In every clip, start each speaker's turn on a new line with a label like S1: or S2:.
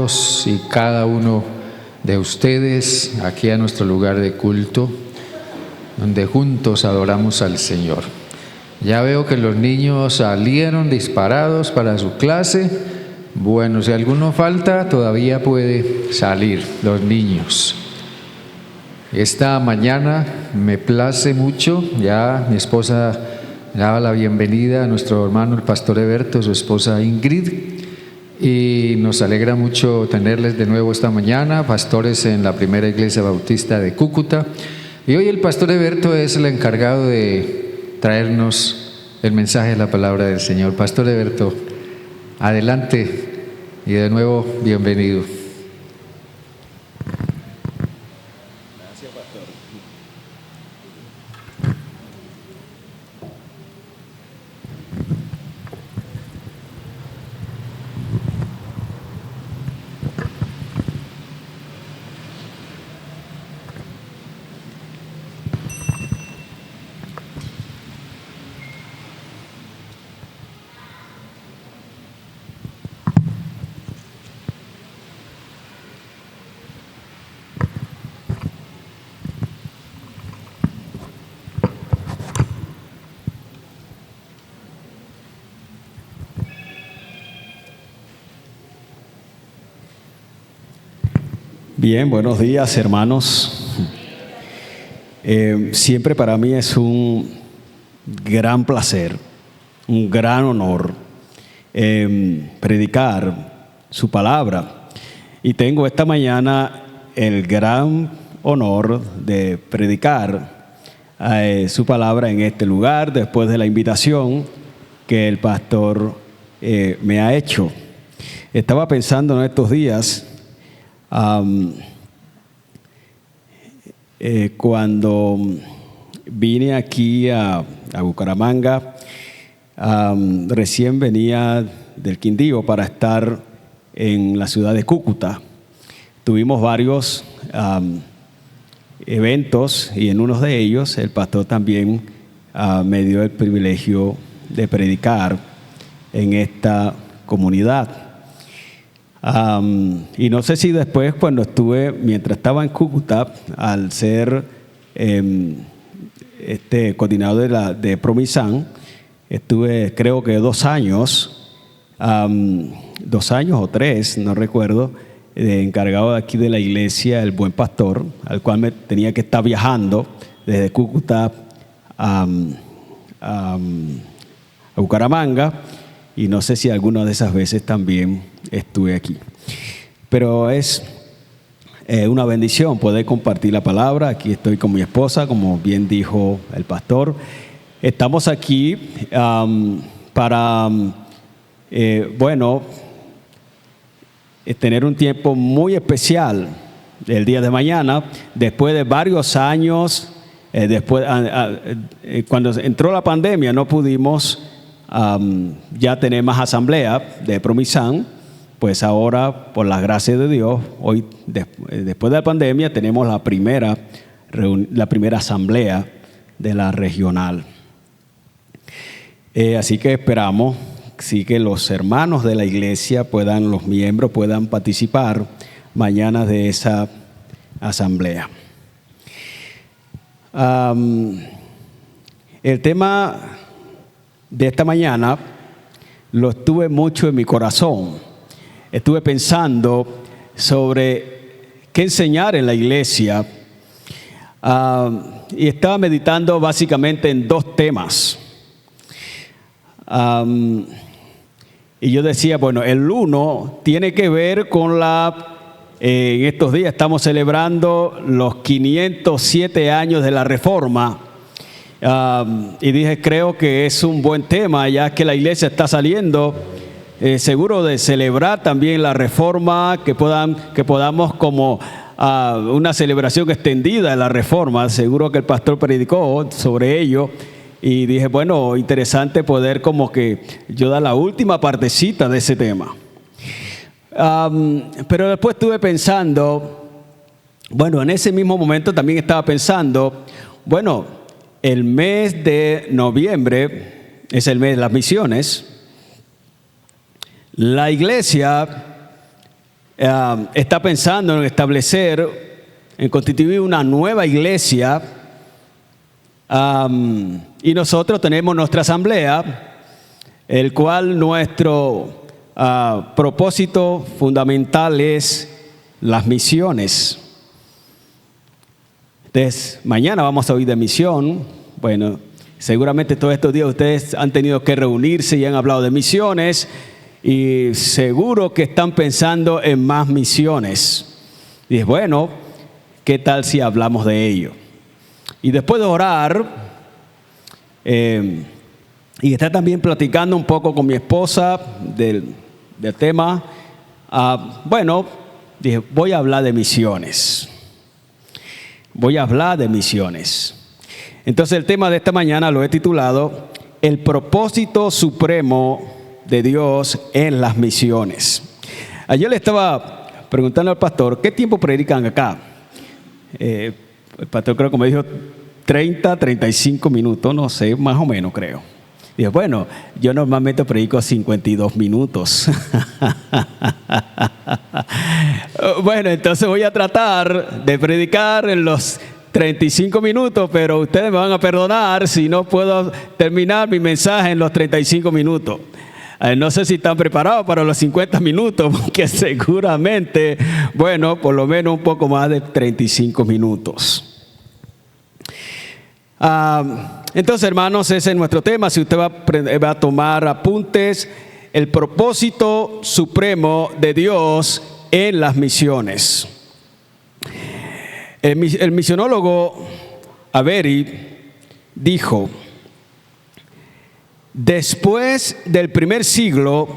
S1: todos y cada uno de ustedes aquí a nuestro lugar de culto, donde juntos adoramos al Señor. Ya veo que los niños salieron disparados para su clase. Bueno, si alguno falta, todavía puede salir los niños. Esta mañana me place mucho, ya mi esposa daba la bienvenida a nuestro hermano el pastor Eberto, su esposa Ingrid, y nos alegra mucho tenerles de nuevo esta mañana, pastores en la primera iglesia bautista de Cúcuta. Y hoy el pastor Eberto es el encargado de traernos el mensaje de la palabra del Señor. Pastor Eberto, adelante y de nuevo bienvenido.
S2: Bien, buenos días, hermanos. Siempre para mí es un gran placer, un gran honor predicar su palabra. Y tengo esta mañana el gran honor de predicar su palabra en este lugar después de la invitación que el pastor me ha hecho. Estaba pensando en estos días, cuando vine aquí a Bucaramanga, recién venía del Quindío para estar en la ciudad de Cúcuta. Tuvimos varios eventos y en uno de ellos el pastor también me dio el privilegio de predicar en esta comunidad. Y no sé si después, mientras estaba en Cúcuta, al ser coordinador de Promisan, estuve creo que 2 años, 2 años o 3, no recuerdo, encargado de aquí de la iglesia El Buen Pastor, al cual me tenía que estar viajando desde Cúcuta a Bucaramanga. Y no sé si alguna de esas veces también estuve aquí. Pero es una bendición poder compartir la palabra. Aquí estoy con mi esposa, como bien dijo el pastor. Estamos aquí para, tener un tiempo muy especial el día de mañana, después de varios años. Cuando entró la pandemia no pudimos ya tener más asamblea de Promisan, pues ahora, por la gracia de Dios, hoy, después de la pandemia, tenemos la primera asamblea de la regional. Así que esperamos que los hermanos de la iglesia los miembros puedan participar mañana de esa asamblea. El tema de esta mañana lo estuve mucho en mi corazón. Estuve pensando sobre qué enseñar en la iglesia y estaba meditando básicamente en 2 temas. Y yo decía, bueno, el uno tiene que ver con en estos días estamos celebrando los 507 años de la Reforma. Y dije, creo que es un buen tema, ya que la iglesia está saliendo seguro de celebrar también la Reforma, que podamos como una celebración extendida de la Reforma. Seguro que el pastor predicó sobre ello y dije, bueno, interesante poder como que yo dar la última partecita de ese tema. Pero después estuve pensando, bueno, en ese mismo momento también estaba pensando, bueno, el mes de noviembre es el mes de las misiones. La iglesia está pensando en establecer, en constituir una nueva iglesia, y nosotros tenemos nuestra asamblea, el cual nuestro propósito fundamental es las misiones. Entonces, mañana vamos a oír de misión. Bueno, seguramente todos estos días ustedes han tenido que reunirse y han hablado de misiones, y seguro que están pensando en más misiones. Y es bueno, ¿qué tal si hablamos de ello? Y después de orar, y estar también platicando un poco con mi esposa del tema, bueno, dije, voy a hablar de misiones. Voy a hablar de misiones. Entonces el tema de esta mañana lo he titulado El propósito supremo de Dios en las misiones. Ayer le estaba preguntando al pastor, ¿qué tiempo predican acá? El pastor creo que me dijo 30, 35 minutos, no sé, más o menos creo. Dije, bueno, yo normalmente predico 52 minutos. Bueno, entonces voy a tratar de predicar en los 35 minutos, pero ustedes me van a perdonar si no puedo terminar mi mensaje en los 35 minutos. No sé si están preparados para los 50 minutos, porque seguramente, bueno, por lo menos un poco más de 35 minutos. Entonces, hermanos, ese es nuestro tema. Si usted va a tomar apuntes, el propósito supremo de Dios en las misiones. El misionólogo Avery dijo: después del primer siglo,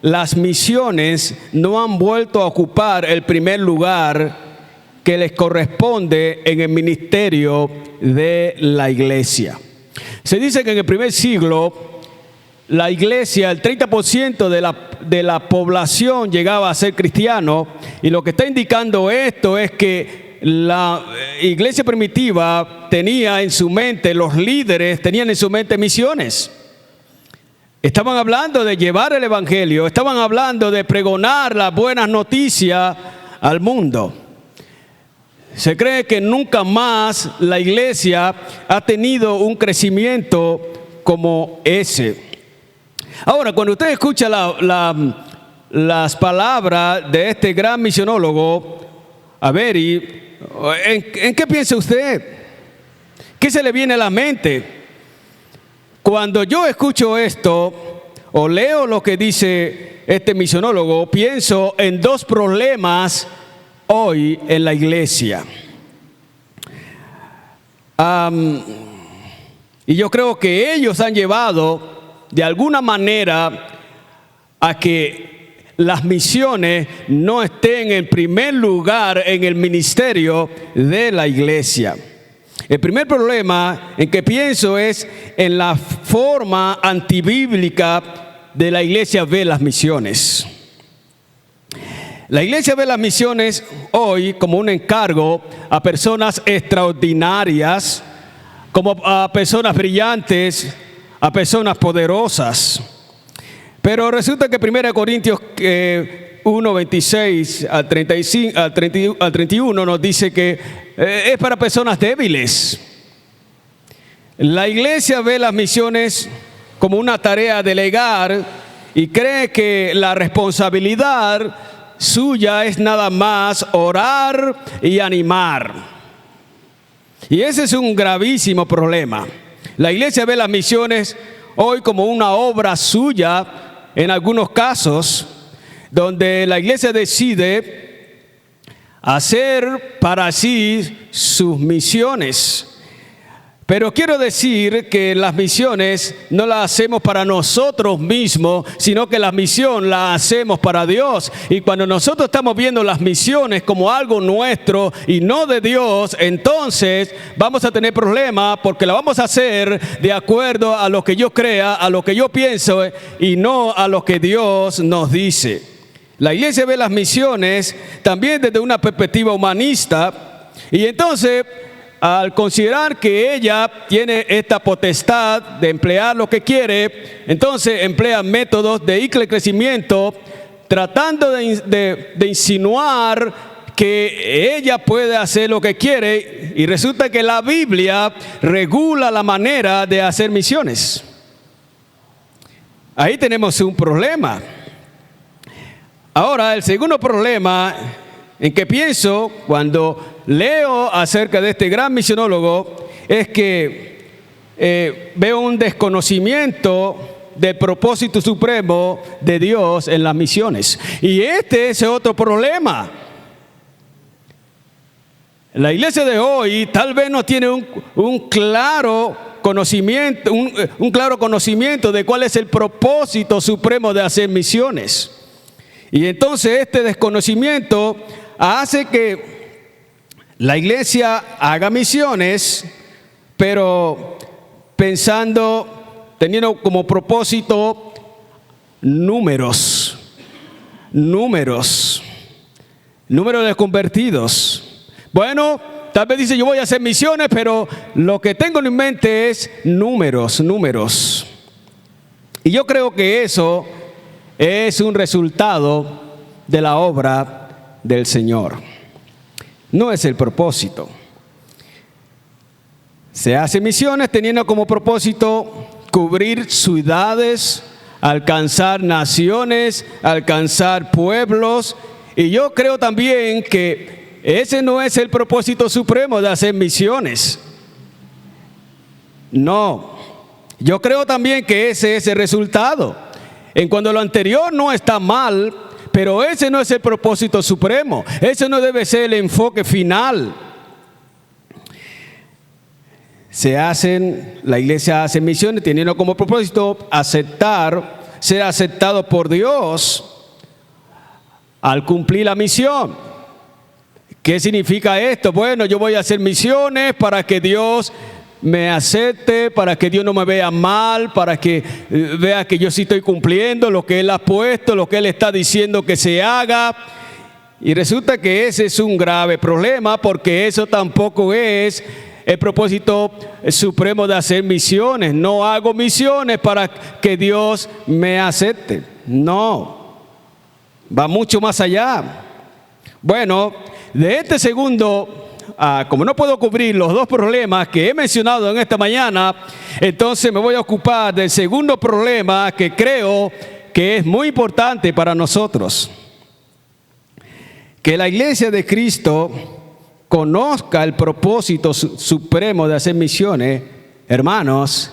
S2: las misiones no han vuelto a ocupar el primer lugar que les corresponde en el ministerio de la iglesia. Se dice que en el primer siglo, la iglesia, el 30% de la población llegaba a ser cristiano, y lo que está indicando esto es que la iglesia primitiva tenía en su mente, los líderes tenían en su mente misiones. Estaban hablando de llevar el evangelio, estaban hablando de pregonar las buenas noticias al mundo. Se cree que nunca más la iglesia ha tenido un crecimiento como ese. Ahora, cuando usted escucha las palabras de este gran misionólogo, Avery, ¿en qué piensa usted? ¿Qué se le viene a la mente? Cuando yo escucho esto o leo lo que dice este misionólogo, pienso en dos problemas hoy en la iglesia. Y yo creo que ellos han llevado de alguna manera a que las misiones no estén en primer lugar en el ministerio de la iglesia. El primer problema en que pienso es en la forma antibíblica de la iglesia ver las misiones. La iglesia ve las misiones hoy como un encargo a personas extraordinarias, como a personas brillantes, a personas poderosas. Pero resulta que 1 Corintios 1, 26 al 31 nos dice que es para personas débiles. La iglesia ve las misiones como una tarea a delegar y cree que la responsabilidad suya es nada más orar y animar. Y ese es un gravísimo problema. La iglesia ve las misiones hoy como una obra suya en algunos casos, donde la iglesia decide hacer para sí sus misiones. Pero quiero decir que las misiones no las hacemos para nosotros mismos, sino que la misión la hacemos para Dios. Y cuando nosotros estamos viendo las misiones como algo nuestro y no de Dios, entonces vamos a tener problemas, porque la vamos a hacer de acuerdo a lo que yo crea, a lo que yo pienso, y no a lo que Dios nos dice. La iglesia ve las misiones también desde una perspectiva humanista, y entonces, al considerar que ella tiene esta potestad de emplear lo que quiere, entonces emplea métodos de crecimiento tratando de insinuar que ella puede hacer lo que quiere, y resulta que la Biblia regula la manera de hacer misiones. Ahí tenemos un problema. Ahora, el segundo problema en que pienso cuando leo acerca de este gran misionólogo es que veo un desconocimiento del propósito supremo de Dios en las misiones. Y este es otro problema. La iglesia de hoy tal vez no tiene un claro conocimiento, un claro conocimiento de cuál es el propósito supremo de hacer misiones. Y entonces este desconocimiento hace que la iglesia haga misiones, pero teniendo como propósito números de convertidos. Bueno, tal vez dice, yo voy a hacer misiones, pero lo que tengo en mente es números. Y yo creo que eso es un resultado de la obra del Señor. No es el propósito. Se hace misiones teniendo como propósito cubrir ciudades, alcanzar naciones, alcanzar pueblos. Y yo creo también que ese no es el propósito supremo de hacer misiones. No. Yo creo también que ese es el resultado. En cuanto a lo anterior no está mal, pero ese no es el propósito supremo. Ese no debe ser el enfoque final. La iglesia hace misiones teniendo como propósito ser aceptado por Dios al cumplir la misión. ¿Qué significa esto? Bueno, yo voy a hacer misiones para que Dios me acepte, para que Dios no me vea mal, para que vea que yo sí estoy cumpliendo lo que Él ha puesto, lo que Él está diciendo que se haga. Y resulta que ese es un grave problema, porque eso tampoco es el propósito supremo de hacer misiones. No hago misiones para que Dios me acepte. No, va mucho más allá. Bueno, de este segundo, como no puedo cubrir los dos problemas que he mencionado en esta mañana, entonces me voy a ocupar del segundo problema que creo que es muy importante para nosotros. Que la iglesia de Cristo conozca el propósito supremo de hacer misiones, hermanos,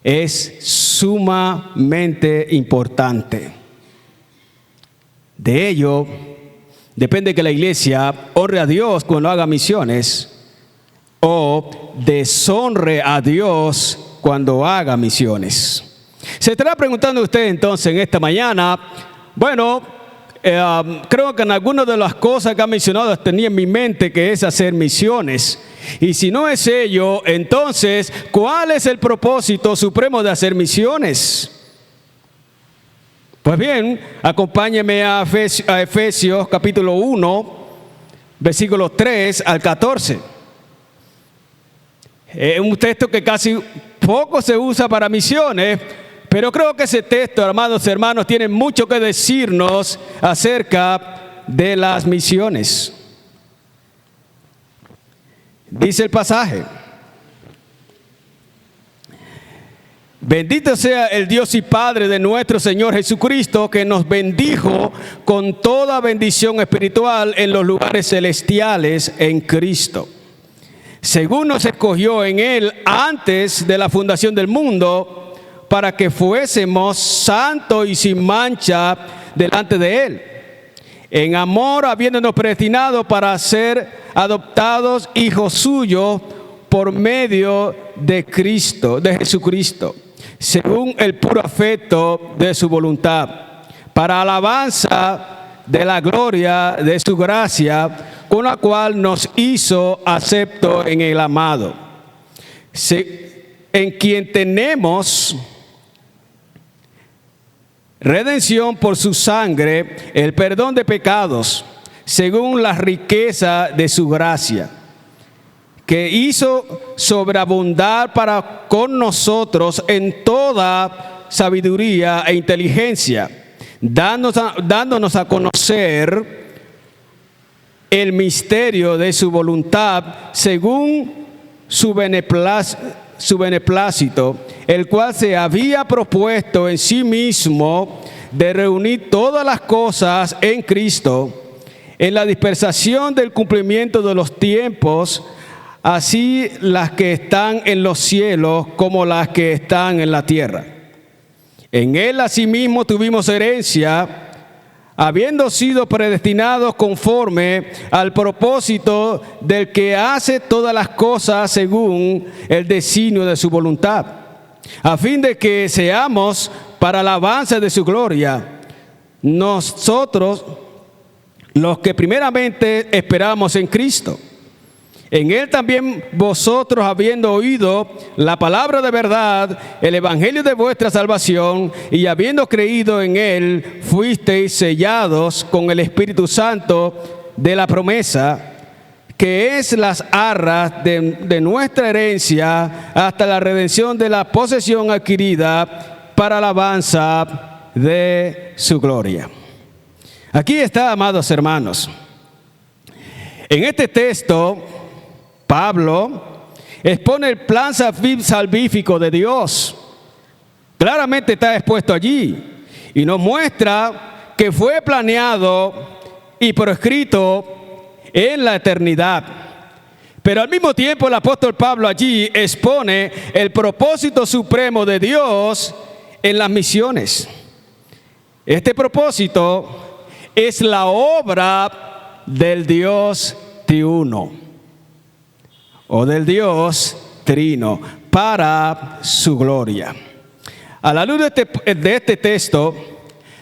S2: es sumamente importante. De ello depende que la iglesia honre a Dios cuando haga misiones o deshonre a Dios cuando haga misiones. Se estará preguntando usted entonces en esta mañana, bueno, creo que en algunas de las cosas que ha mencionado tenía en mi mente que es hacer misiones. Y si no es ello, entonces, ¿cuál es el propósito supremo de hacer misiones? Pues bien, acompáñeme a Efesios capítulo 1, versículos 3 al 14. Es un texto que casi poco se usa para misiones, pero creo que ese texto, hermanos, tiene mucho que decirnos acerca de las misiones. Dice el pasaje: bendito sea el Dios y Padre de nuestro Señor Jesucristo, que nos bendijo con toda bendición espiritual en los lugares celestiales en Cristo, según nos escogió en Él antes de la fundación del mundo, para que fuésemos santos y sin mancha delante de Él, en amor habiéndonos predestinado para ser adoptados hijos suyos por medio de Cristo, de Jesucristo, según el puro afecto de su voluntad, para alabanza de la gloria de su gracia, con la cual nos hizo acepto en el amado, en quien tenemos redención por su sangre, el perdón de pecados, según la riqueza de su gracia, que hizo sobreabundar para con nosotros en toda sabiduría e inteligencia, dándonos a conocer el misterio de su voluntad según su beneplácito, el cual se había propuesto en sí mismo de reunir todas las cosas en Cristo, en la dispensación del cumplimiento de los tiempos, así las que están en los cielos como las que están en la tierra. En Él asimismo tuvimos herencia, habiendo sido predestinados conforme al propósito del que hace todas las cosas según el designio de su voluntad, a fin de que seamos para alabanza de su gloria, nosotros los que primeramente esperamos en Cristo. En Él también vosotros, habiendo oído la palabra de verdad, el evangelio de vuestra salvación, y habiendo creído en Él, fuisteis sellados con el Espíritu Santo de la promesa, que es las arras de nuestra herencia hasta la redención de la posesión adquirida para alabanza de su gloria. Aquí está, amados hermanos. En este texto, Pablo expone el plan salvífico de Dios. Claramente está expuesto allí y nos muestra que fue planeado y proscrito en la eternidad. Pero al mismo tiempo el apóstol Pablo allí expone el propósito supremo de Dios en las misiones. Este propósito es la obra del Dios triuno o del Dios trino para su gloria. A la luz de este texto,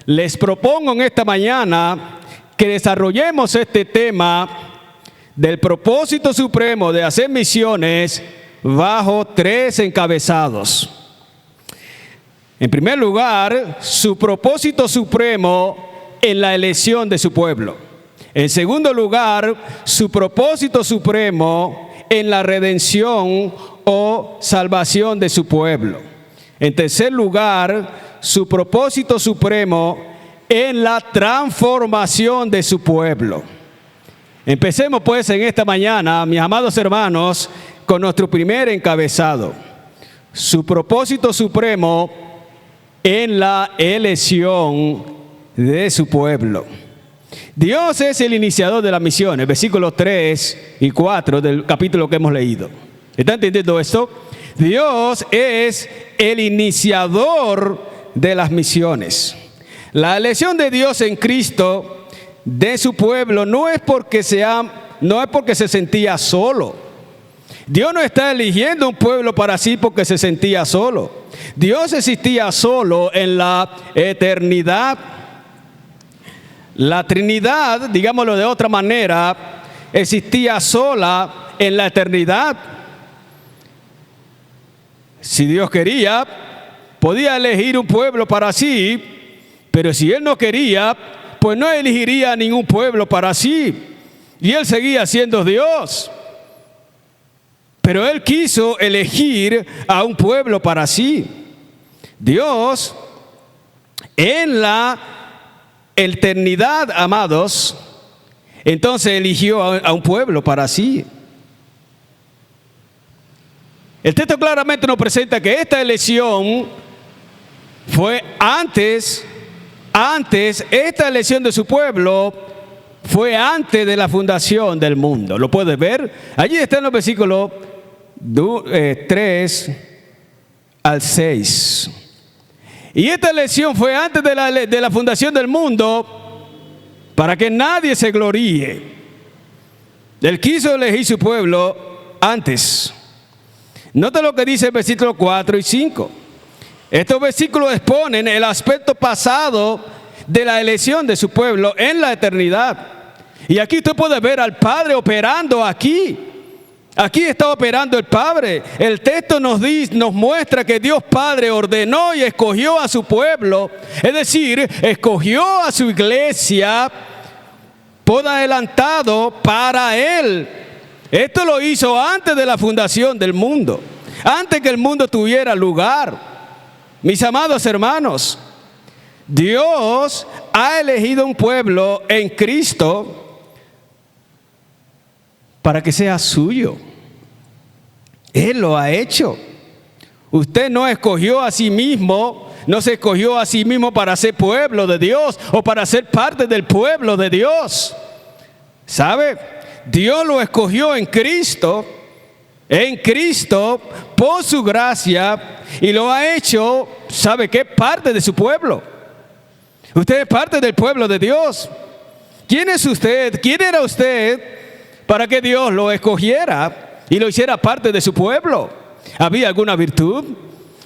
S2: les propongo en esta mañana que desarrollemos este tema del propósito supremo de hacer misiones bajo 3 encabezados. En primer lugar, su propósito supremo en la elección de su pueblo. En segundo lugar, su propósito supremo en la redención o salvación de su pueblo. En tercer lugar, su propósito supremo en la transformación de su pueblo. Empecemos pues en esta mañana, mis amados hermanos, con nuestro primer encabezado. Su propósito supremo en la elección de su pueblo. Dios es el iniciador de las misiones, versículos 3 y 4 del capítulo que hemos leído. ¿Está entendiendo esto? Dios es el iniciador de las misiones. La elección de Dios en Cristo de su pueblo no es porque se sentía solo. Dios no está eligiendo un pueblo para sí porque se sentía solo. Dios existía solo en la eternidad. La Trinidad, digámoslo de otra manera, existía sola en la eternidad. Si Dios quería, podía elegir un pueblo para sí, pero si Él no quería, pues no elegiría ningún pueblo para sí. Y Él seguía siendo Dios. Pero Él quiso elegir a un pueblo para sí. Dios, en la eternidad, amados, entonces eligió a un pueblo para sí. El texto claramente nos presenta que esta elección fue antes, esta elección de su pueblo fue antes de la fundación del mundo. ¿Lo puedes ver? Allí está en los versículos 3 al 6. Y esta elección fue antes de la fundación del mundo para que nadie se gloríe. Él quiso elegir su pueblo antes. Nota lo que dice el versículo 4 y 5. Estos versículos exponen el aspecto pasado de la elección de su pueblo en la eternidad. Y aquí usted puede ver al Padre operando aquí. Aquí está operando el Padre. El texto nos muestra que Dios Padre ordenó y escogió a su pueblo. Es decir, escogió a su iglesia por adelantado para Él. Esto lo hizo antes de la fundación del mundo, antes que el mundo tuviera lugar. Mis amados hermanos, Dios ha elegido un pueblo en Cristo para que sea suyo. Él lo ha hecho. Usted no escogió a sí mismo, no se escogió a sí mismo para ser pueblo de Dios o para ser parte del pueblo de Dios. ¿Sabe? Dios lo escogió en Cristo, por su gracia, y lo ha hecho, ¿sabe qué? Parte de su pueblo. Usted es parte del pueblo de Dios. ¿Quién es usted? ¿Quién era usted para que Dios lo escogiera y lo hiciera parte de su pueblo? ¿Había alguna virtud?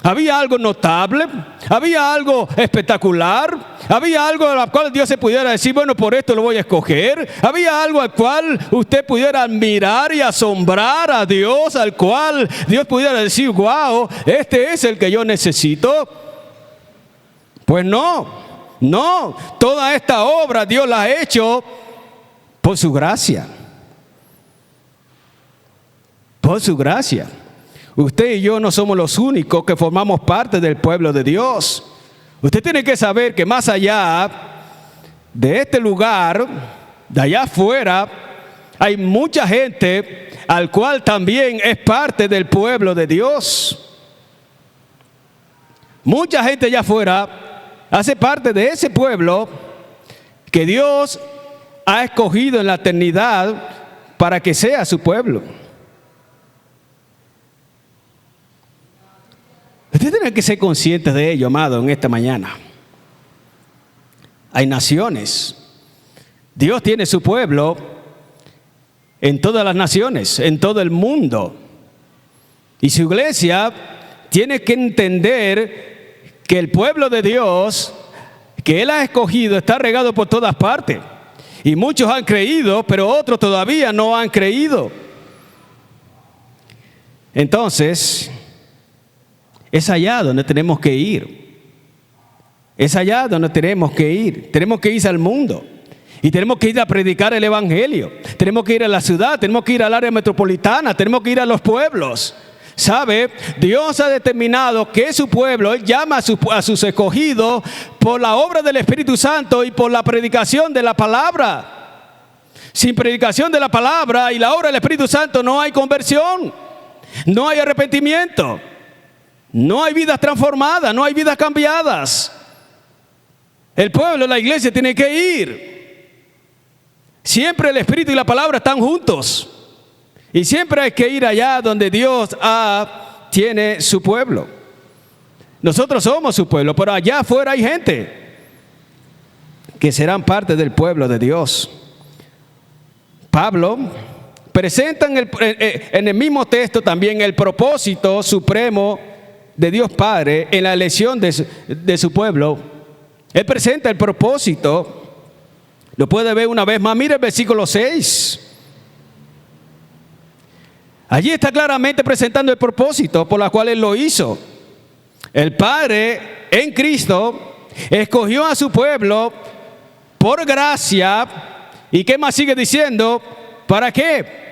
S2: ¿Había algo notable? ¿Había algo espectacular? ¿Había algo al cual Dios se pudiera decir, bueno, por esto lo voy a escoger? ¿Había algo al cual usted pudiera admirar y asombrar a Dios, al cual Dios pudiera decir, wow, este es el que yo necesito? Pues no, toda esta obra Dios la ha hecho por su gracia. Por su gracia. Usted y yo no somos los únicos que formamos parte del pueblo de Dios. Usted tiene que saber que más allá de este lugar, de allá afuera, hay mucha gente al cual también es parte del pueblo de Dios. Mucha gente allá afuera hace parte de ese pueblo que Dios ha escogido en la eternidad para que sea su pueblo. Usted tiene que ser consciente de ello, amado, en esta mañana. Hay naciones. Dios tiene su pueblo en todas las naciones, en todo el mundo. Y su iglesia tiene que entender que el pueblo de Dios, que Él ha escogido, está regado por todas partes. Y muchos han creído, pero otros todavía no han creído. Entonces, es allá donde tenemos que ir. Es allá donde tenemos que ir. Tenemos que ir al mundo. Y tenemos que ir a predicar el evangelio. Tenemos que ir a la ciudad. Tenemos que ir al área metropolitana. Tenemos que ir a los pueblos. ¿Sabe? Dios ha determinado que su pueblo, Él llama a sus escogidos por la obra del Espíritu Santo y por la predicación de la palabra. Sin predicación de la palabra y la obra del Espíritu Santo no hay conversión. No hay arrepentimiento. No hay vidas transformadas, no hay vidas cambiadas. El pueblo, la iglesia tiene que ir. Siempre el Espíritu y la palabra están juntos. Y siempre hay que ir allá donde Dios tiene su pueblo. Nosotros somos su pueblo, pero allá afuera hay gente que serán parte del pueblo de Dios. Pablo presenta en el mismo texto también el propósito supremo de Dios Padre en la elección de su pueblo. Él presenta el propósito. Lo puede ver una vez más. Mire el versículo 6. Allí está claramente presentando el propósito por el cual Él lo hizo. El Padre en Cristo escogió a su pueblo por gracia. ¿Y qué más sigue diciendo? ¿Para qué?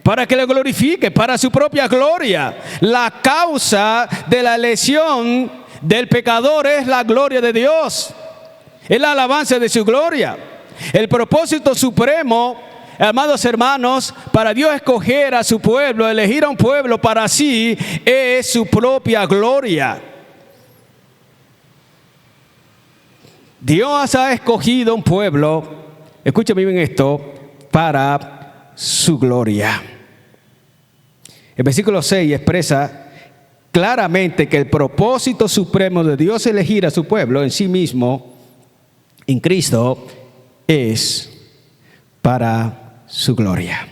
S2: Para que le glorifique, para su propia gloria. La causa de la elección del pecador es la gloria de Dios. Es la alabanza de su gloria. El propósito supremo, amados hermanos, para Dios escoger a su pueblo, elegir a un pueblo para sí, es su propia gloria. Dios ha escogido un pueblo, escúchame bien esto, para su gloria. El versículo 6 expresa claramente que el propósito supremo de Dios elegir a su pueblo en sí mismo, en Cristo, es para su gloria.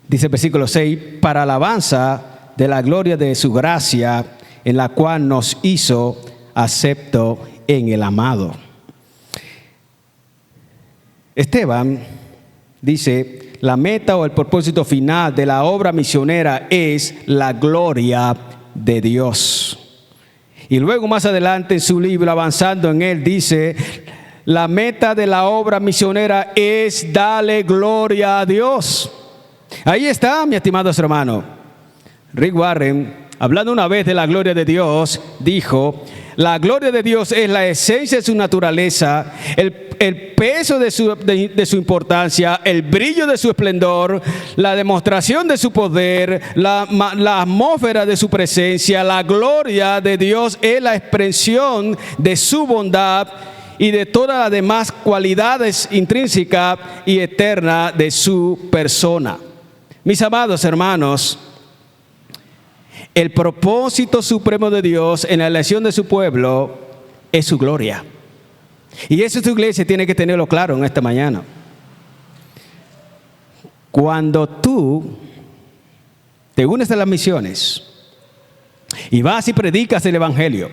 S2: Dice el versículo 6, para alabanza de la gloria de su gracia, en la cual nos hizo acepto en el amado. Esteban dice, la meta o el propósito final de la obra misionera es la gloria de Dios. Y luego más adelante en su libro, avanzando en él, dice, la meta de la obra misionera es darle gloria a Dios. Ahí está, mi estimado hermano. Rick Warren, hablando una vez de la gloria de Dios, dijo, La gloria de Dios es la esencia de su naturaleza, el peso de su importancia, el brillo de su esplendor, la demostración de su poder, la atmósfera de su presencia. La gloria de Dios es la expresión de su bondad y de todas las demás cualidades intrínsecas y eternas de su persona. Mis amados hermanos, el propósito supremo de Dios en la elección de su pueblo es su gloria. Y eso su iglesia tiene que tenerlo claro en esta mañana. Cuando tú te unes a las misiones y vas y predicas el evangelio,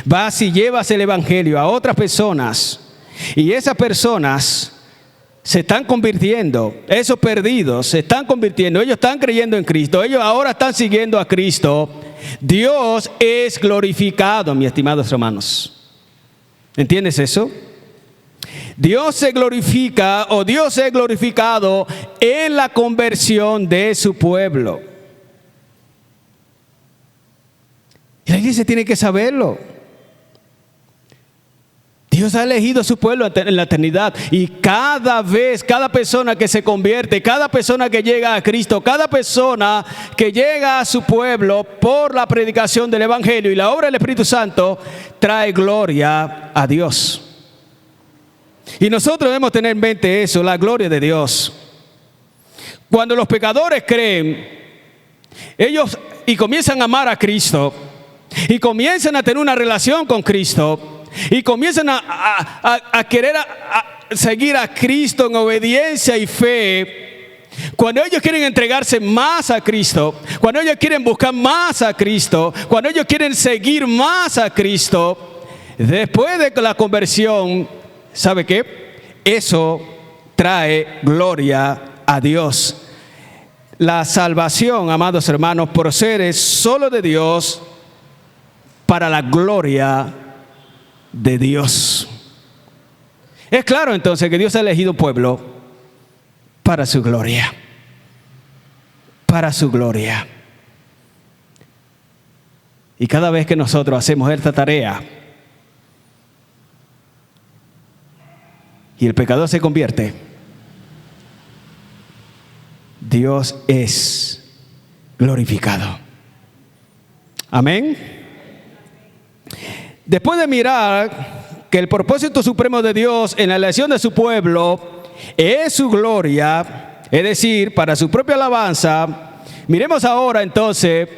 S2: vas y llevas el evangelio a otras personas, y esas personas se están convirtiendo, esos perdidos se están convirtiendo, ellos están creyendo en Cristo, ellos ahora están siguiendo a Cristo, Dios es glorificado, mis estimados hermanos. ¿Entiendes eso? Dios se glorifica, o Dios es glorificado en la conversión de su pueblo. Y la iglesia tiene que saberlo. Dios ha elegido a su pueblo en la eternidad, y cada vez, cada persona que se convierte, cada persona que llega a Cristo, cada persona que llega a su pueblo por la predicación del evangelio y la obra del Espíritu Santo, trae gloria a Dios. Y nosotros debemos tener en mente eso, la gloria de Dios. Cuando los pecadores creen, ellos y comienzan a amar a Cristo, y comienzan a tener una relación con Cristo, y comienzan a querer seguir a Cristo en obediencia y fe. Cuando ellos quieren entregarse más a Cristo, cuando ellos quieren buscar más a Cristo, cuando ellos quieren seguir más a Cristo, después de la conversión, ¿sabe qué? Eso trae gloria a Dios. La salvación, amados hermanos, procede solo de Dios para la gloria de Dios. Es claro entonces que Dios ha elegido un pueblo para su gloria. Para su gloria. Y cada vez que nosotros hacemos esta tarea y el pecador se convierte, Dios es glorificado. Amén. Después de mirar que el propósito supremo de Dios en la elección de su pueblo es su gloria, es decir, para su propia alabanza, miremos ahora entonces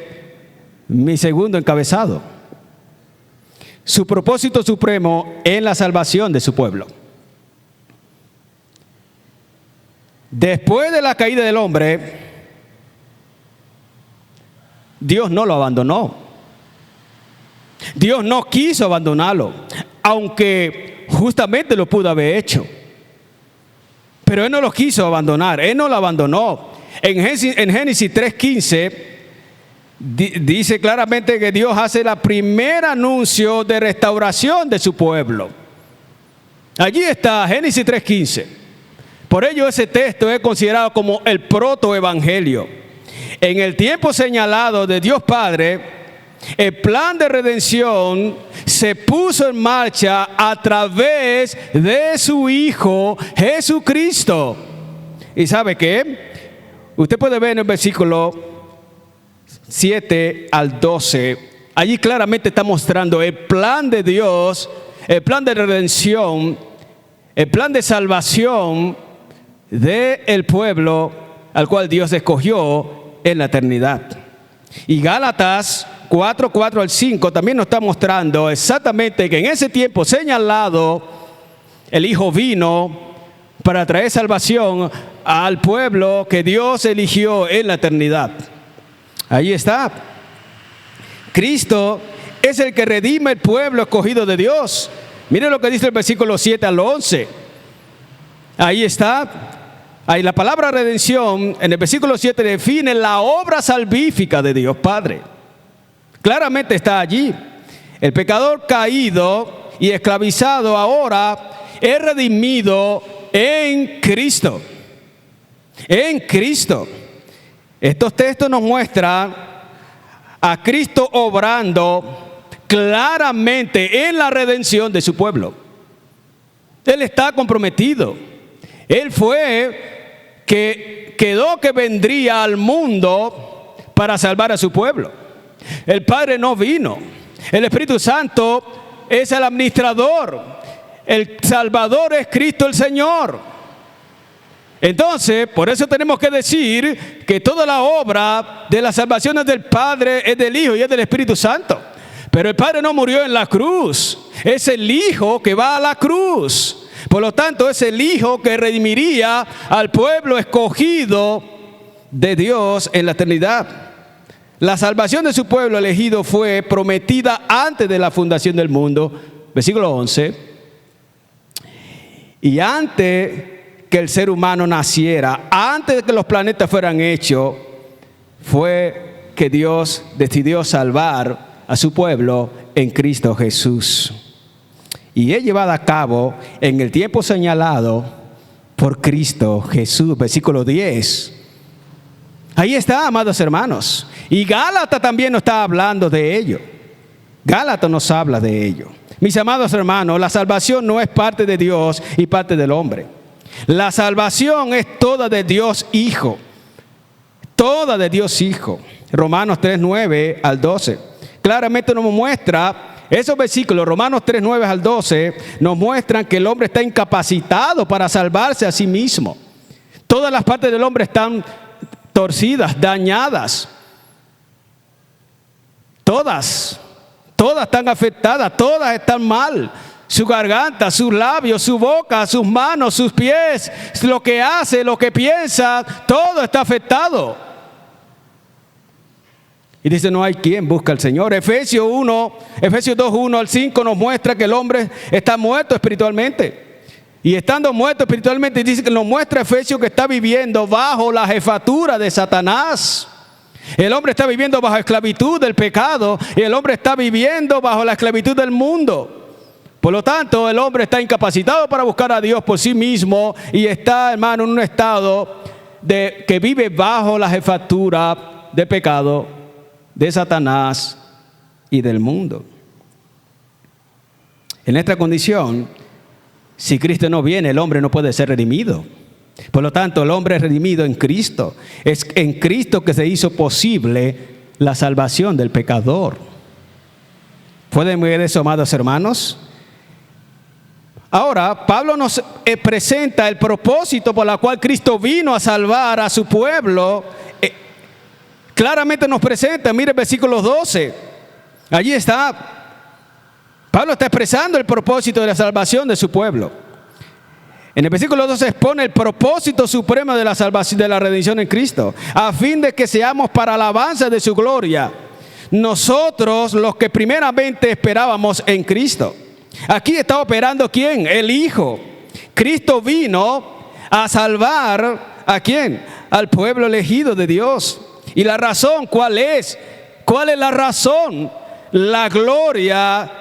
S2: mi segundo encabezado: su propósito supremo en la salvación de su pueblo. Después de la caída del hombre, Dios no lo abandonó. Dios no quiso abandonarlo, aunque justamente lo pudo haber hecho. Pero Él no lo quiso abandonar, Él no lo abandonó. En Génesis 3:15 dice claramente que Dios hace el primer anuncio de restauración de su pueblo. Allí está Génesis 3:15. Por ello ese texto es considerado como el protoevangelio. En el tiempo señalado de Dios Padre, el plan de redención se puso en marcha a través de su Hijo Jesucristo. ¿Y sabe qué? Usted puede ver en el versículo 7 al 12. Allí claramente está mostrando el plan de Dios, el plan de redención, el plan de salvación del pueblo al cual Dios escogió en la eternidad. Y Gálatas 4:4 al 5 también nos está mostrando exactamente que en ese tiempo señalado el Hijo vino para traer salvación al pueblo que Dios eligió en la eternidad. Ahí está. Cristo es el que redime el pueblo escogido de Dios. Miren lo que dice el versículo 7 al 11. Ahí está. Ahí la palabra redención en el versículo 7 define la obra salvífica de Dios Padre. Claramente está allí. El pecador caído y esclavizado ahora es redimido en Cristo. En Cristo. Estos textos nos muestran a Cristo obrando claramente en la redención de su pueblo. Él está comprometido. Él fue que quedó que vendría al mundo para salvar a su pueblo. El Padre no vino. El Espíritu Santo es el administrador. El Salvador es Cristo el Señor. Entonces, por eso tenemos que decir que toda la obra de la salvación es del Padre, es del Hijo y es del Espíritu Santo. Pero el Padre no murió en la cruz. Es el Hijo que va a la cruz. Por lo tanto, es el Hijo que redimiría al pueblo escogido de Dios en la eternidad. La salvación de su pueblo elegido fue prometida antes de la fundación del mundo. Versículo 11. Y antes que el ser humano naciera, antes de que los planetas fueran hechos, fue que Dios decidió salvar a su pueblo en Cristo Jesús. Y es llevada a cabo en el tiempo señalado por Cristo Jesús. Versículo 10. Ahí está, amados hermanos. Y Gálatas también nos está hablando de ello. Gálatas nos habla de ello. Mis amados hermanos, la salvación no es parte de Dios y parte del hombre. La salvación es toda de Dios Hijo. Toda de Dios Hijo. Romanos 3:9 al 12. Claramente nos muestra, esos versículos, Romanos 3:9 al 12, nos muestran que el hombre está incapacitado para salvarse a sí mismo. Todas las partes del hombre están torcidas, dañadas. Todas están afectadas, todas están mal. Su garganta, sus labios, su boca, sus manos, sus pies, lo que hace, lo que piensa, todo está afectado. Y dice, no hay quien busca al Señor. Efesios 2:1 al 5 nos muestra que el hombre está muerto espiritualmente. Y estando muerto espiritualmente, dice que nos muestra Efesios que está viviendo bajo la jefatura de Satanás. El hombre está viviendo bajo esclavitud del pecado y el hombre está viviendo bajo la esclavitud del mundo. Por lo tanto, el hombre está incapacitado para buscar a Dios por sí mismo y está, hermano, en un estado que vive bajo la jefatura del pecado, de Satanás y del mundo. En esta condición, si Cristo no viene, el hombre no puede ser redimido. Por lo tanto, el hombre es redimido en Cristo. Es en Cristo que se hizo posible la salvación del pecador. ¿Pueden ver eso, amados hermanos? Ahora, Pablo nos presenta el propósito por el cual Cristo vino a salvar a su pueblo. Claramente nos presenta, mire el versículo 12. Allí está. Pablo está expresando el propósito de la salvación de su pueblo. En el versículo 12 expone el propósito supremo de la salvación, de la redención en Cristo, a fin de que seamos para alabanza de su gloria, nosotros los que primeramente esperábamos en Cristo. Aquí está operando ¿quién? El Hijo. Cristo vino a salvar ¿a quién? Al pueblo elegido de Dios. ¿Y la razón cuál es? ¿Cuál es la razón? La gloria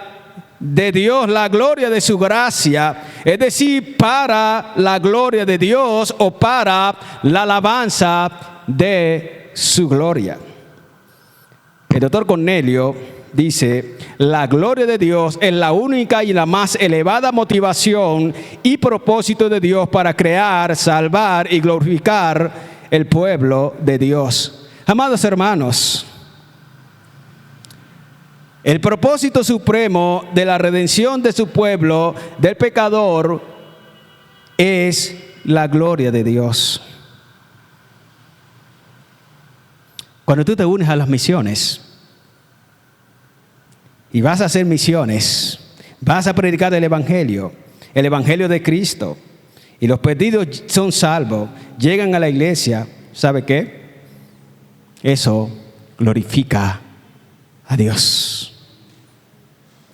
S2: de Dios, la gloria de su gracia, es decir, para la gloria de Dios o para la alabanza de su gloria. El doctor Cornelio dice, la gloria de Dios es la única y la más elevada motivación y propósito de Dios para crear, salvar y glorificar el pueblo de Dios. Amados hermanos, el propósito supremo de la redención de su pueblo, del pecador, es la gloria de Dios. Cuando tú te unes a las misiones y vas a hacer misiones, vas a predicar el Evangelio de Cristo, y los perdidos son salvos, llegan a la iglesia, ¿sabe qué? Eso glorifica a Dios.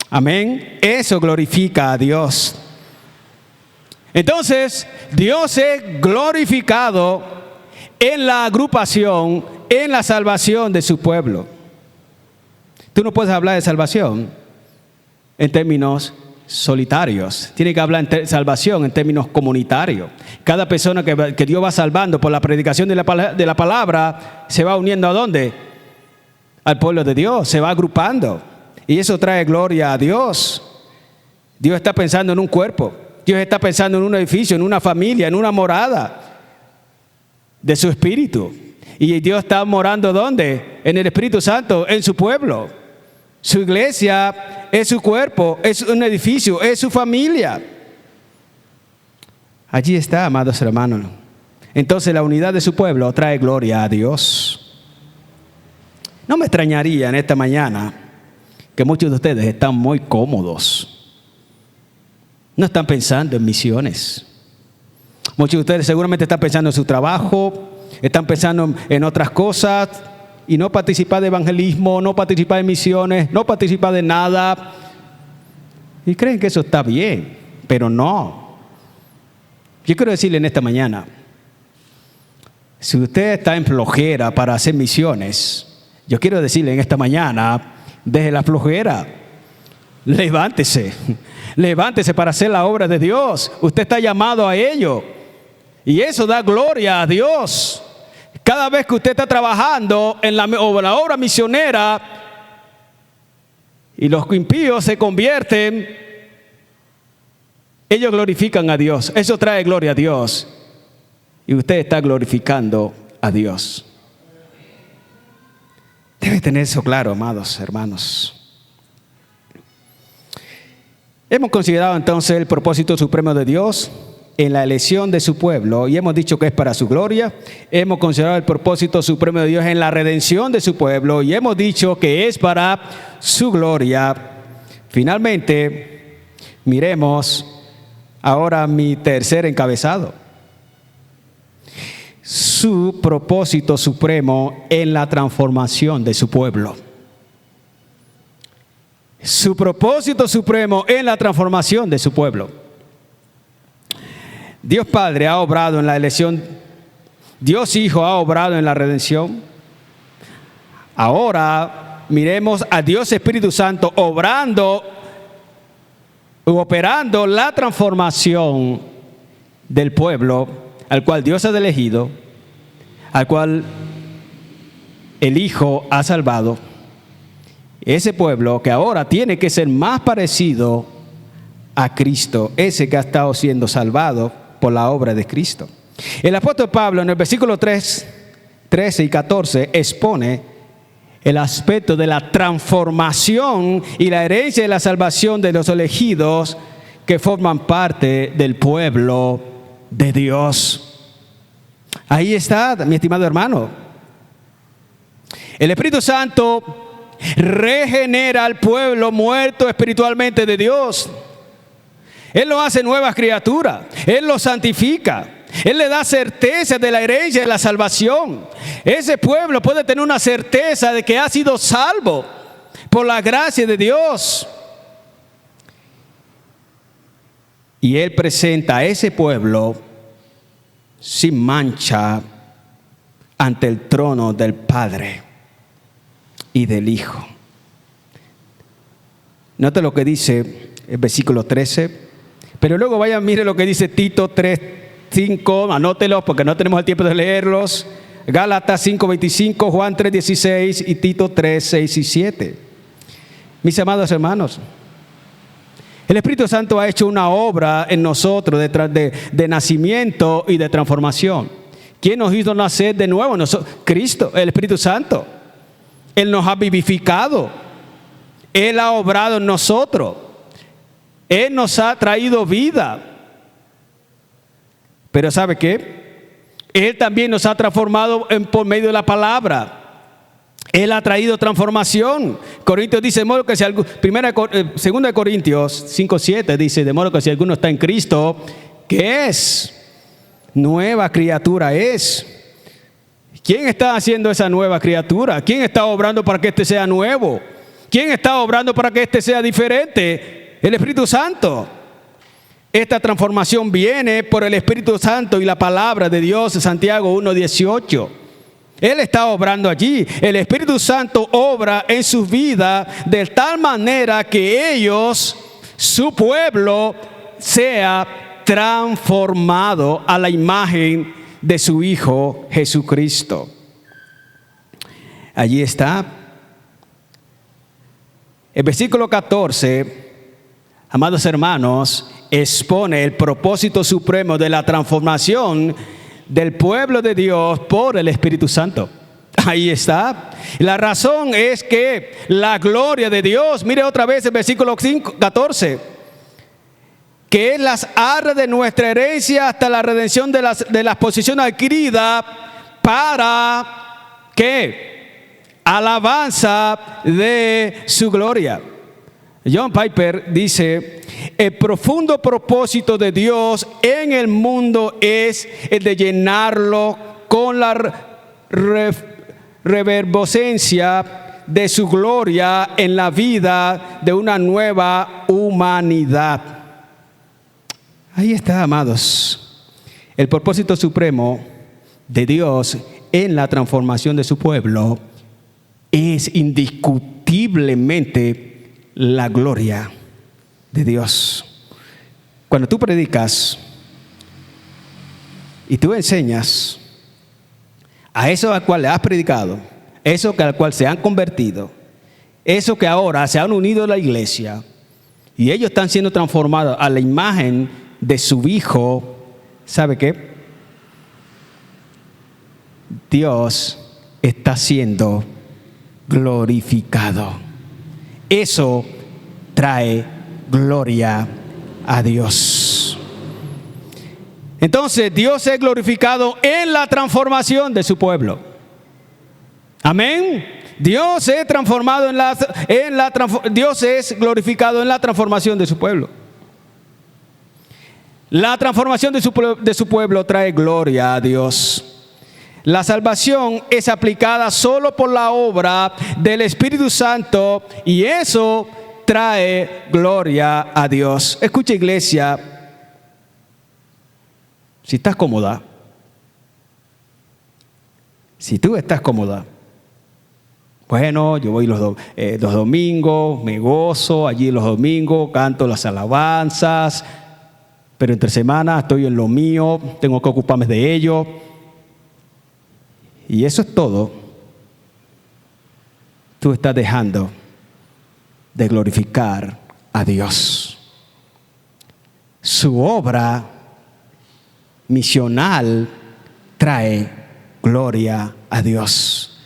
S2: Amén. Eso glorifica a Dios. Entonces, Dios es glorificado en la agrupación, en la salvación de su pueblo. Tú no puedes hablar de salvación en términos solitarios. Tiene que hablar de salvación en términos comunitarios. Cada persona que Dios va salvando por la predicación de la palabra se va uniendo ¿a dónde? Al pueblo de Dios, se va agrupando. Y eso trae gloria a Dios. Dios está pensando en un cuerpo. Dios está pensando en un edificio, en una familia, en una morada de su Espíritu. Y Dios está morando ¿dónde? En el Espíritu Santo, en su pueblo. Su iglesia es su cuerpo, es un edificio, es su familia. Allí está, amados hermanos. Entonces la unidad de su pueblo trae gloria a Dios. No me extrañaría en esta mañana que muchos de ustedes están muy cómodos. No están pensando en misiones. Muchos de ustedes seguramente están pensando en su trabajo, están pensando en otras cosas y no participar de evangelismo, no participar de misiones, no participar de nada. Y creen que eso está bien, pero no. Yo quiero decirle en esta mañana, si usted está en flojera para hacer misiones, yo quiero decirle en esta mañana, deje la flojera, levántese. Levántese para hacer la obra de Dios. Usted está llamado a ello. Y eso da gloria a Dios. Cada vez que usted está trabajando en la obra misionera y los impíos se convierten, ellos glorifican a Dios. Eso trae gloria a Dios. Y usted está glorificando a Dios. Debe tener eso claro, amados hermanos. Hemos considerado entonces el propósito supremo de Dios en la elección de su pueblo y hemos dicho que es para su gloria. Hemos considerado el propósito supremo de Dios en la redención de su pueblo y hemos dicho que es para su gloria. Finalmente, miremos ahora mi tercer encabezado. Su propósito supremo en la transformación de su pueblo. Su propósito supremo en la transformación de su pueblo. Dios Padre ha obrado en la elección. Dios Hijo ha obrado en la redención. Ahora miremos a Dios Espíritu Santo operando la transformación del pueblo al cual Dios ha elegido, al cual el Hijo ha salvado. Ese pueblo que ahora tiene que ser más parecido a Cristo, ese que ha estado siendo salvado por la obra de Cristo. El apóstol Pablo en el versículo 13 y 14 expone el aspecto de la transformación y la herencia de la salvación de los elegidos que forman parte del pueblo de Dios. Ahí está, mi estimado hermano. El Espíritu Santo regenera al pueblo muerto espiritualmente de Dios. Él lo hace nuevas criaturas. Él lo santifica. Él le da certeza de la herencia de la salvación. Ese pueblo puede tener una certeza de que ha sido salvo por la gracia de Dios. Y Él presenta a ese pueblo sin mancha ante el trono del Padre y del Hijo. Note lo que dice el versículo 13, pero luego mire lo que dice Tito 3:5, anótelos porque no tenemos el tiempo de leerlos. Gálatas 5:25, Juan 3:16 y Tito 3:6 y 7. Mis amados hermanos, el Espíritu Santo ha hecho una obra en nosotros de nacimiento y de transformación. ¿Quién nos hizo nacer de nuevo? Cristo, el Espíritu Santo. Él nos ha vivificado. Él ha obrado en nosotros. Él nos ha traído vida. Pero ¿sabe qué? Él también nos ha transformado por medio de la palabra. Él ha traído transformación. Corintios dice, de modo que si 2 Corintios 5:7 dice, de modo que si alguno está en Cristo, ¿qué es? Nueva criatura es. ¿Quién está haciendo esa nueva criatura? ¿Quién está obrando para que este sea nuevo? ¿Quién está obrando para que este sea diferente? El Espíritu Santo. Esta transformación viene por el Espíritu Santo y la palabra de Dios, Santiago 1:18. Él está obrando allí. El Espíritu Santo obra en sus vidas de tal manera que ellos, su pueblo, sea transformado a la imagen de su Hijo Jesucristo. Allí está. El versículo 14, amados hermanos, expone el propósito supremo de la transformación del pueblo de Dios por el Espíritu Santo. Ahí está. La razón es que la gloria de Dios, mire otra vez el versículo 14, que es las arras de nuestra herencia hasta la redención de las posesiones adquiridas para, ¿qué? Alabanza de su gloria. John Piper dice: el profundo propósito de Dios en el mundo es el de llenarlo con la reverboscencia de su gloria en la vida de una nueva humanidad. Ahí está, amados. El propósito supremo de Dios en la transformación de su pueblo es indiscutiblemente la gloria de Dios. Cuando tú predicas y tú enseñas a eso al cual le has predicado, eso al cual se han convertido, eso que ahora se han unido a la iglesia y ellos están siendo transformados a la imagen de su Hijo, ¿sabe qué? Dios está siendo glorificado. Eso trae gloria a Dios. Entonces, Dios es glorificado en la transformación de su pueblo. Amén. Dios es transformado Dios es glorificado en la transformación de su pueblo. La transformación de su pueblo trae gloria a Dios. La salvación es aplicada solo por la obra del Espíritu Santo y eso trae gloria a Dios. Escucha, iglesia, si estás cómoda, si tú estás cómoda, bueno, yo voy los domingos, me gozo allí los domingos, canto las alabanzas, pero entre semana estoy en lo mío, tengo que ocuparme de ello. Y eso es todo. Tú estás dejando de glorificar a Dios. Su obra misional trae gloria a Dios.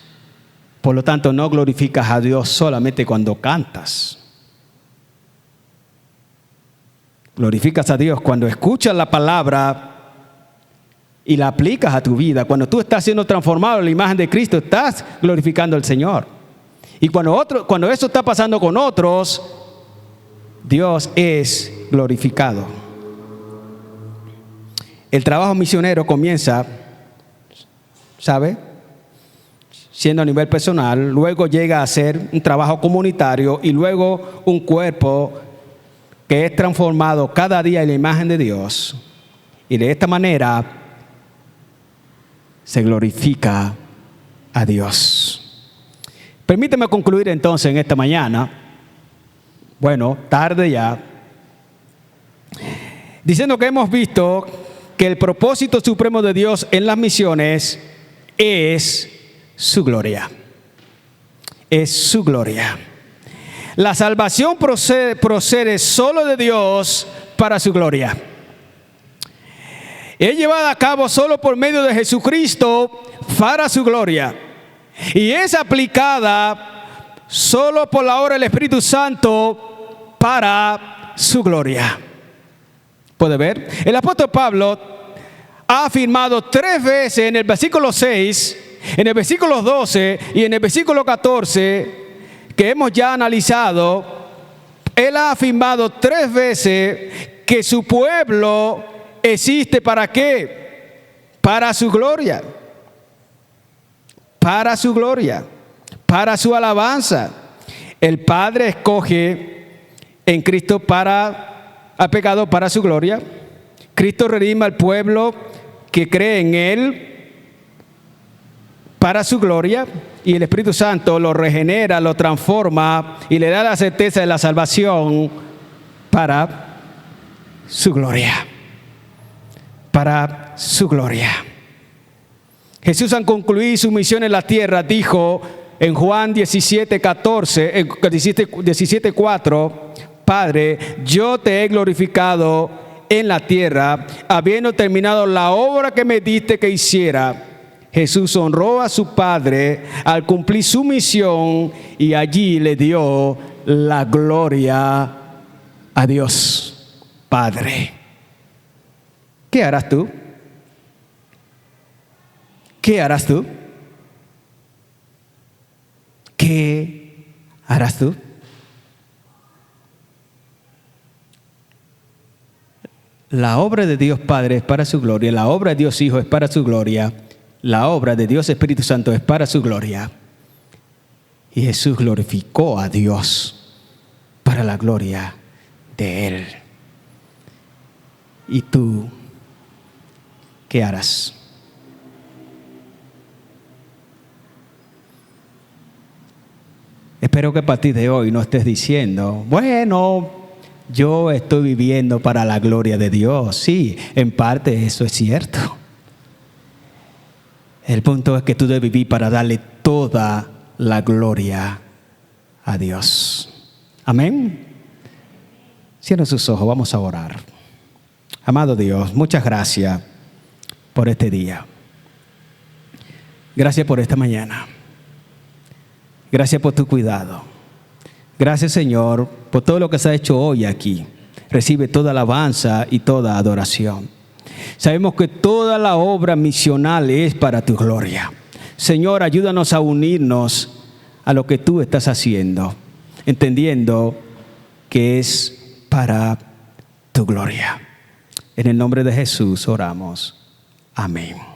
S2: Por lo tanto, no glorificas a Dios solamente cuando cantas. Glorificas a Dios cuando escuchas la palabra y la aplicas a tu vida. Cuando tú estás siendo transformado en la imagen de Cristo, estás glorificando al Señor. Y cuando eso está pasando con otros, Dios es glorificado. El trabajo misionero comienza, ¿sabe?, siendo a nivel personal, luego llega a ser un trabajo comunitario y luego un cuerpo que es transformado cada día en la imagen de Dios. Y de esta manera se glorifica a Dios. Permíteme concluir entonces en esta mañana, bueno, tarde ya, diciendo que hemos visto que el propósito supremo de Dios en las misiones es su gloria. Es su gloria. La salvación procede solo de Dios para su gloria. Es llevada a cabo solo por medio de Jesucristo para su gloria. Y es aplicada solo por la obra del Espíritu Santo para su gloria. ¿Puede ver? El apóstol Pablo ha afirmado 3 veces en el versículo 6, en el versículo 12 y en el versículo 14 que hemos ya analizado. Él ha afirmado 3 veces que su pueblo existe ¿para qué? Para su gloria. Para su gloria. Para su alabanza. El Padre escoge en Cristo al pecado para su gloria. Cristo redime al pueblo que cree en Él para su gloria, y el Espíritu Santo lo regenera, lo transforma y le da la certeza de la salvación para su gloria. Para su gloria. Jesús, al concluir su misión en la tierra, dijo en Juan 17:4, Padre, yo te he glorificado en la tierra, habiendo terminado la obra que me diste que hiciera. Jesús honró a su Padre al cumplir su misión y allí le dio la gloria a Dios Padre. ¿Qué harás tú? ¿Qué harás tú? ¿Qué harás tú? La obra de Dios Padre es para su gloria, la obra de Dios Hijo es para su gloria, la obra de Dios Espíritu Santo es para su gloria. Y Jesús glorificó a Dios para la gloria de Él. ¿Y tú qué harás? Espero que a partir de hoy no estés diciendo, bueno, yo estoy viviendo para la gloria de Dios. Sí, en parte eso es cierto. El punto es que tú debes vivir para darle toda la gloria a Dios. Amén. Cierren sus ojos, vamos a orar. Amado Dios, muchas gracias por este día. Gracias por esta mañana. Gracias por tu cuidado. Gracias, Señor, por todo lo que se ha hecho hoy aquí. Recibe toda alabanza y toda adoración. Sabemos que toda la obra misional es para tu gloria. Señor, ayúdanos a unirnos a lo que tú estás haciendo, entendiendo que es para tu gloria. En el nombre de Jesús oramos. Amén.